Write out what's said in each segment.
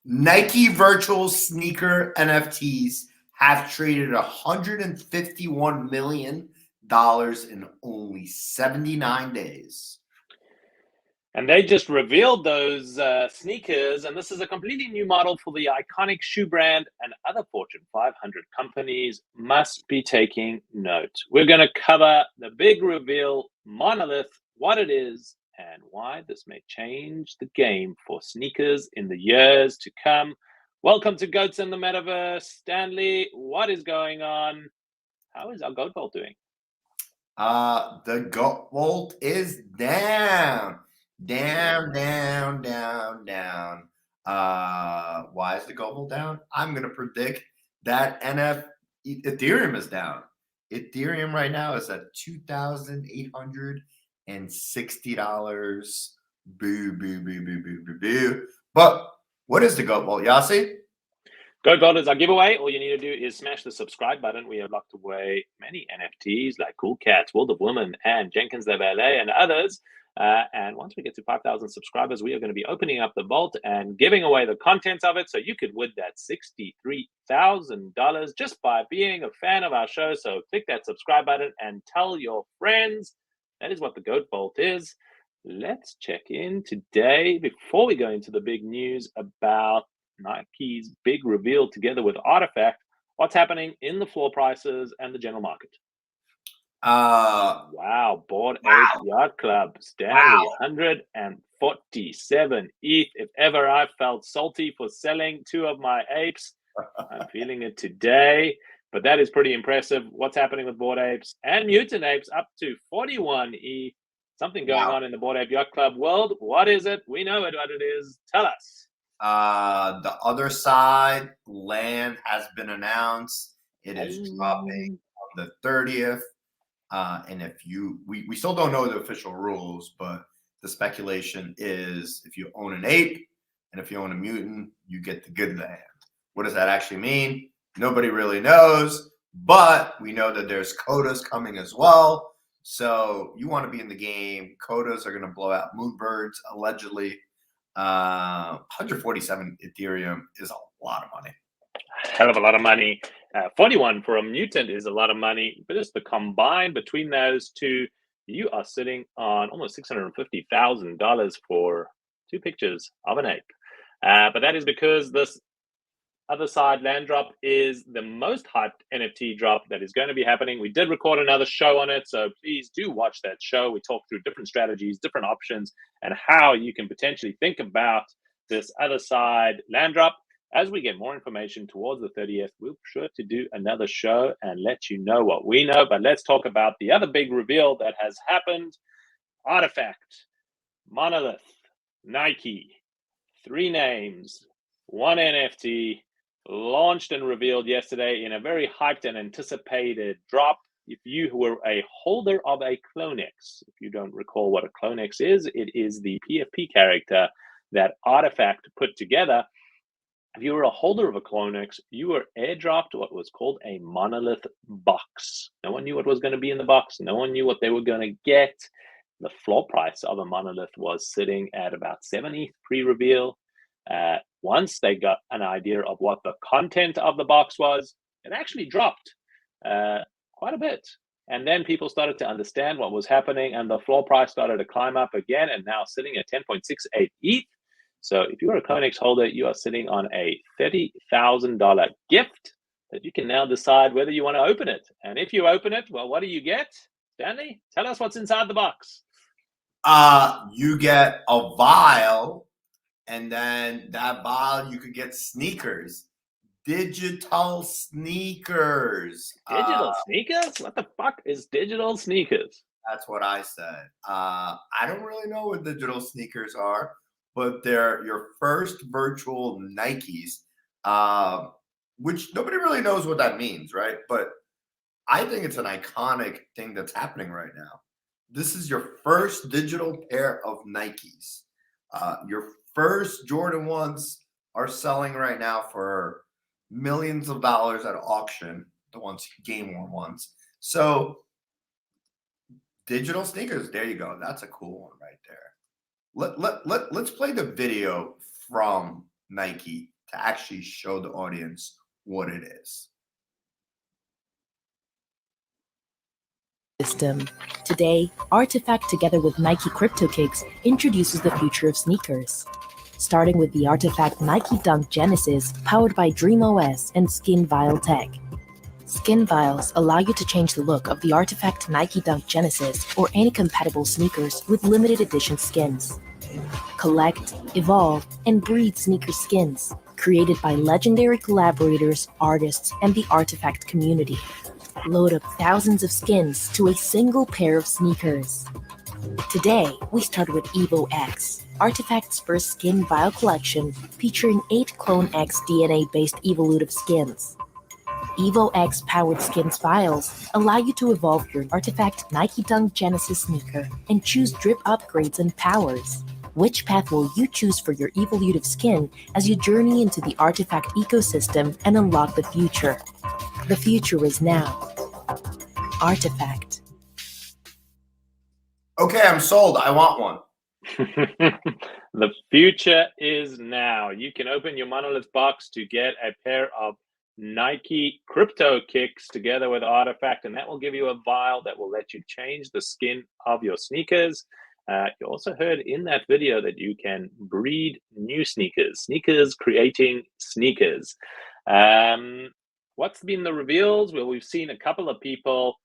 Nike virtual sneaker NFTs have traded $151 million in only 79 days. And they just revealed those sneakers, and this is a completely new model for the iconic shoe brand, and other Fortune 500 companies must be taking note. We're going to cover the big reveal, Monolith, what it is, and why this may change the game for sneakers in the years to come. Welcome to Goats in the Metaverse. Stanley, what is going on? How is our Goat Vault doing? The Goat Vault is down. Down. Why is the Goat Vault down? I'm going to predict that Ethereum is down. Ethereum right now is at $2,860. Boo. But what is the Goat Vault, Yossi? Goat Vault is our giveaway. All you need to do is smash the subscribe button. We have locked away many NFTs like Cool Cats, World of Women, and Jenkins the Ballet, and others. And once we get to 5,000 subscribers, we are going to be opening up the vault and giving away the contents of it. So you could win that $63,000 just by being a fan of our show. So click that subscribe button and tell your friends. That is what the Goat Vault is. Let's check in today before we go into the big news about Nike's big reveal together with RTFKT. What's happening in the floor prices and the general market? Wow, Bored Ape Yacht Club, Stanley, 147 ETH. If ever I felt salty for selling two of my apes, I'm feeling it today. But that is pretty impressive. What's happening with Bored Apes and Mutant Apes up to 41 ETH. Something going on in the Bored Ape Yacht Club world. What is it? We know what it is. Tell us. The other side land has been announced. It is dropping on the 30th. And if we still don't know the official rules, but the speculation is if you own an ape and if you own a mutant, you get the good land. What does that actually mean? Nobody really knows, but we know that there's quotas coming as well. So you want to be in the game. Quotas are going to blow out Moonbirds, allegedly. 147 Ethereum is a lot of money. Hell of a lot of money. 41 for a mutant is a lot of money, but just the combined between those two, you are sitting on almost $650,000 for two pictures of an ape. But that is because this other side land drop is the most hyped NFT drop that is going to be happening. We did record another show on it, so please do watch that show. We talk through different strategies, different options, and how you can potentially think about this other side land drop. As we get more information towards the 30th, we'll be sure to do another show and let you know what we know. But let's talk about the other big reveal that has happened. RTFKT, Monolith, Nike, 3 names, 1 NFT, launched and revealed yesterday in a very hyped and anticipated drop. If you were a holder of a CloneX, if you don't recall what a CloneX is, it is the PFP character that RTFKT put together. If you were a holder of a CloneX, you were airdropped what was called a Monolith box. No one knew what was going to be in the box. No one knew what they were going to get. The floor price of a Monolith was sitting at about 70 pre-reveal. Once they got an idea of what the content of the box was, it actually dropped quite a bit. And then people started to understand what was happening, and the floor price started to climb up again, and now sitting at 10.68 ETH. So if you're a CloneX holder, you are sitting on a $30,000 gift that you can now decide whether you want to open it. And if you open it, well, what do you get? Stanley, tell us what's inside the box. You get a vial, and then that vial you could get sneakers. Digital sneakers. Digital sneakers? What the fuck is digital sneakers? That's what I said. I don't really know what digital sneakers are, but they're your first virtual Nikes, which nobody really knows what that means, right? But I think it's an iconic thing that's happening right now. This is your first digital pair of Nikes. Your first Jordan 1s are selling right now for millions of dollars at auction, the ones game worn ones. So digital sneakers, there you go. That's a cool one right there. Let's play the video from Nike to actually show the audience what it is. System. Today, RTFKT together with Nike CryptoKicks introduces the future of sneakers. Starting with the RTFKT Nike Dunk Genesis powered by DreamOS and Skin Vial Tech. Skin Vials allow you to change the look of the RTFKT Nike Dunk Genesis or any compatible sneakers with limited edition skins. Collect, evolve, and breed sneaker skins created by legendary collaborators, artists, and the RTFKT community. Load up thousands of skins to a single pair of sneakers. Today, we start with Evo X, RTFKT's first skin vial collection featuring 8 Clone X DNA-based evolutive skins. Evo X powered skins vials allow you to evolve your RTFKT Nike Dunk Genesis sneaker and choose drip upgrades and powers. Which path will you choose for your evolutive skin as you journey into the RTFKT ecosystem and unlock the future? The future is now. RTFKT. Okay, I'm sold. I want one. The future is now. You can open your Monolith box to get a pair of Nike CryptoKicks together with RTFKT, and that will give you a vial that will let you change the skin of your sneakers. You also heard in that video that you can breed new sneakers creating sneakers. What's been the reveals? Well, we've seen a couple of people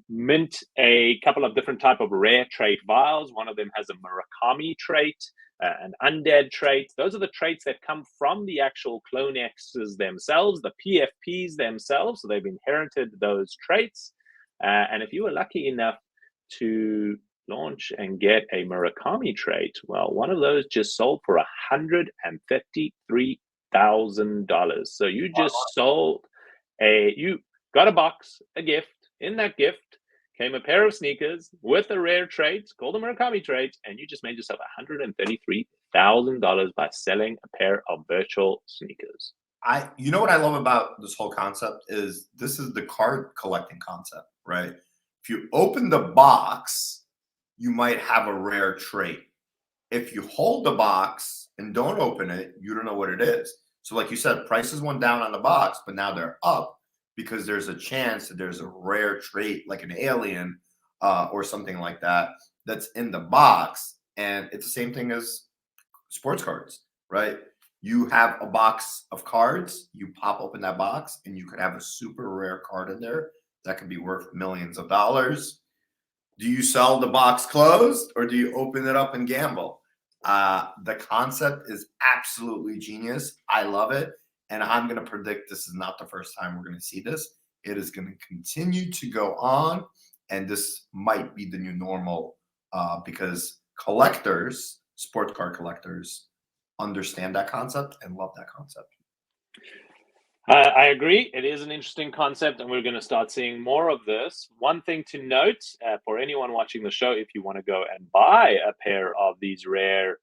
mint a couple of different type of rare trait vials. One of them has a Murakami trait, an undead trait. Those are the traits that come from the actual Clone X's themselves, the PFPs themselves. So they've inherited those traits. And if you were lucky enough to launch and get a Murakami trait, well, one of those just sold for $153,000. So you just sold you got a box, a gift. In that gift came a pair of sneakers with a rare trait called a Murakami trait, and you just made yourself $133,000 by selling a pair of virtual sneakers. You know what I love about this whole concept is this is the card collecting concept, right? If you open the box, you might have a rare trait. If you hold the box and don't open it, you don't know what it is. So like you said, prices went down on the box, but now they're up because there's a chance that there's a rare trait like an alien or something like that that's in the box. And it's the same thing as sports cards, right? You have a box of cards, you pop open that box, and you could have a super rare card in there that could be worth millions of dollars. Do you sell the box closed or do you open it up and gamble? The concept is absolutely genius. I love it. And I'm going to predict this is not the first time we're going to see this. It is going to continue to go on. And this might be the new normal because collectors, sports card collectors, understand that concept and love that concept. I agree. It is an interesting concept, and we're going to start seeing more of this. One thing to note for anyone watching the show, if you want to go and buy a pair of these rare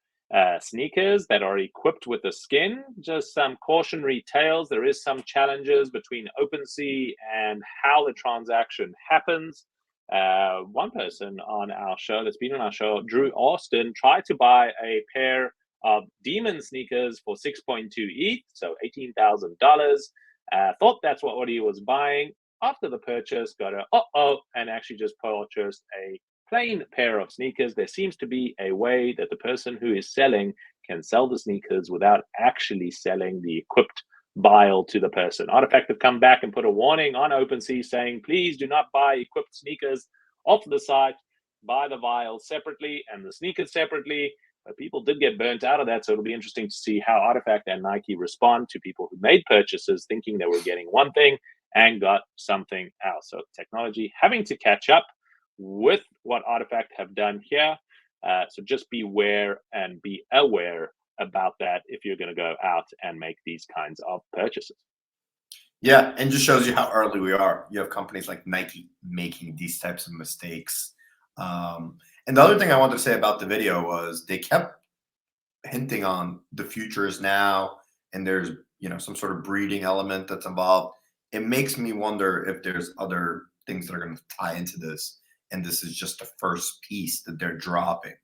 sneakers that are equipped with the skin, just some cautionary tales. There is some challenges between OpenSea and how the transaction happens. One person on our show that's been on our show, Drew Austin, tried to buy a pair of Demon sneakers for 6.2 ETH, so $18,000. Thought that's what he was buying. After the purchase, got a and actually just purchased a plain pair of sneakers. There seems to be a way that the person who is selling can sell the sneakers without actually selling the equipped vial to the person. RTFKT have come back and put a warning on OpenSea saying, please do not buy equipped sneakers off the site. Buy the vial separately and the sneakers separately. But people did get burnt out of that, so it'll be interesting to see how RTFKT and Nike respond to people who made purchases thinking they were getting one thing and got something else. So technology having to catch up with what RTFKT have done here. So just beware and be aware about that if you're going to go out and make these kinds of purchases. Yeah, and just shows you how early we are. You have companies like Nike making these types of mistakes. And the other thing I wanted to say about the video was they kept hinting on the future is now, and there's some sort of breeding element that's involved. It makes me wonder if there's other things that are going to tie into this, and this is just the first piece that they're dropping.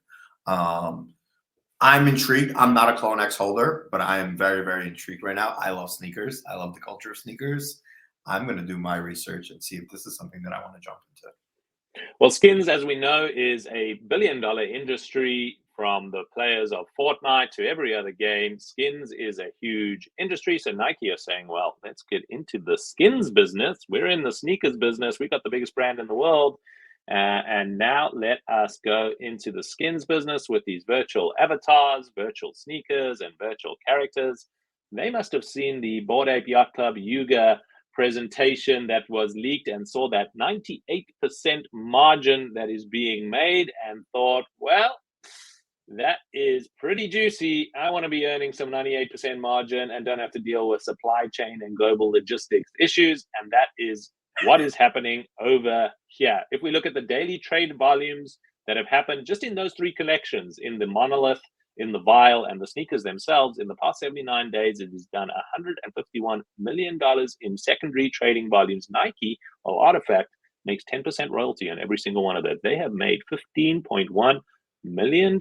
I'm intrigued. I'm not a Clone X holder, but I am very, very intrigued right now. I love sneakers. I love the culture of sneakers. I'm going to do my research and see if this is something that I want to jump into. Well, skins, as we know, is a billion-dollar industry. From the players of Fortnite to every other game, skins is a huge industry. So Nike are saying, well, let's get into the skins business. We're in the sneakers business. We got the biggest brand in the world. And now let us go into the skins business with these virtual avatars, virtual sneakers, and virtual characters. They must have seen the Bored Ape Yacht Club Yuga presentation that was leaked and saw that 98% margin that is being made and thought, well, that is pretty juicy. I want to be earning some 98% margin and don't have to deal with supply chain and global logistics issues. And that is what is happening over here. If we look at the daily trade volumes that have happened just in those three collections, in the Monolith, in the Vial, and the sneakers themselves, in the past 79 days, it has done $151 million in secondary trading volumes. Nike or Artifact makes 10% royalty on every single one of those. They have made $15.1 million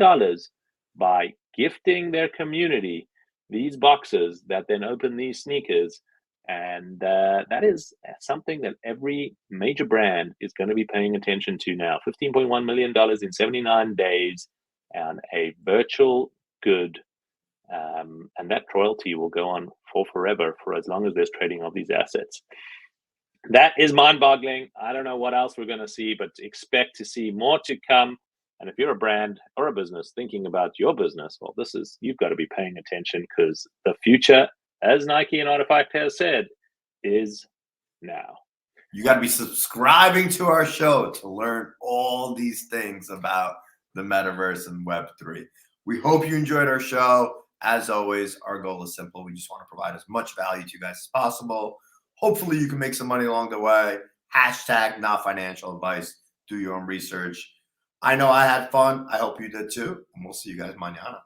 by gifting their community these boxes that then open these sneakers. And that is something that every major brand is going to be paying attention to now. $15.1 million in 79 days on a virtual good. And that royalty will go on for forever, for as long as there's trading of these assets. That is mind-boggling. I don't know what else we're going to see, but expect to see more to come. And if you're a brand or a business thinking about your business, well, you've got to be paying attention, because the future, as Nike and Artifact has said, is now. You got to be subscribing to our show to learn all these things about the metaverse and Web3. We hope you enjoyed our show. As always, our goal is simple. We just want to provide as much value to you guys as possible. Hopefully you can make some money along the way. Hashtag not financial advice. Do your own research. I know I had fun. I hope you did too. And we'll see you guys mañana.